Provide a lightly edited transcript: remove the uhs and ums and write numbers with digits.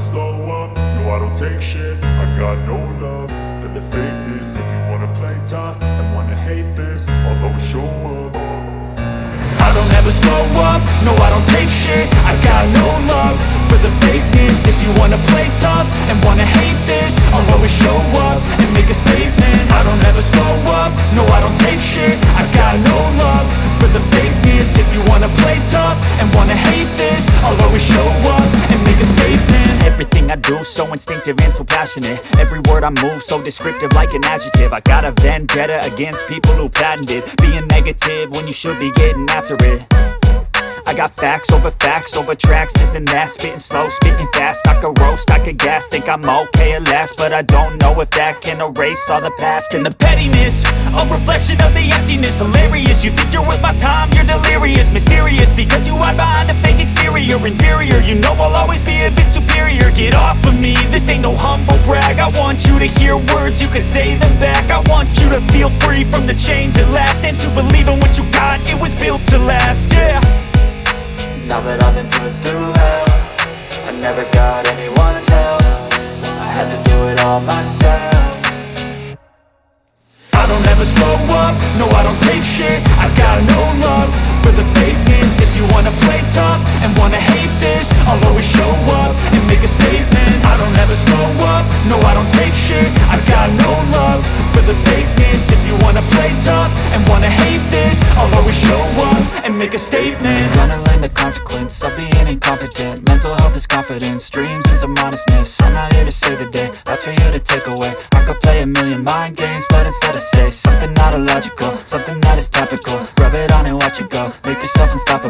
slow up, no I don't take shit. I got no love for the fakeness. If you wanna play tough and wanna hate this, I'll always show up. I don't ever slow up, no I don't take shit. I got no love for the fakeness. If you wanna play tough and wanna hate this, I'll always show up and make a statement. I don't ever slow up, no I don't take shit. I got no love for the fakeness. If you wanna play tough and wanna hate this, I'll always show up and make a statement. Everything I do so instinctive and so passionate. Every word I move so descriptive like an adjective. I got a vendetta against people who patented being negative when you should be getting after it. I got facts over tracks, this and that. Spitting slow, spitting fast, I could roast, I could gas. Think I'm okay at last, but I don't know if that can erase all the past. And the pettiness, a reflection of the emptiness. Hilarious, you think you're worth my time, you're delirious. Mysterious, because you hide behind a fake exterior. Inferior, you know I'll always be a bit superior. Get off of me, this ain't no humble brag. I want you to hear words, you can say them back. I want you to feel free from the chains at last, and to believe in what you got, it was built to last, yeah. Now that I've been put through hell, I never got anyone's help. I had to do it all myself. I don't ever slow up, no I don't take shit. I got no love for the fakeness. If you wanna play tough and wanna hate this, I'll always show up and make a statement. I don't ever slow up, no I don't take shit. I got no love for the fakeness. If you wanna play tough and wanna hate this, I'll always show up and make a statement. Gonna learn the consequence of being incompetent. Mental health is confidence, dreams and some honestness. I'm not here to save the day, that's for you to take away. I could play a million mind games, but instead I say something not illogical, something that is topical. Rub it on and watch it go, make yourself unstoppable.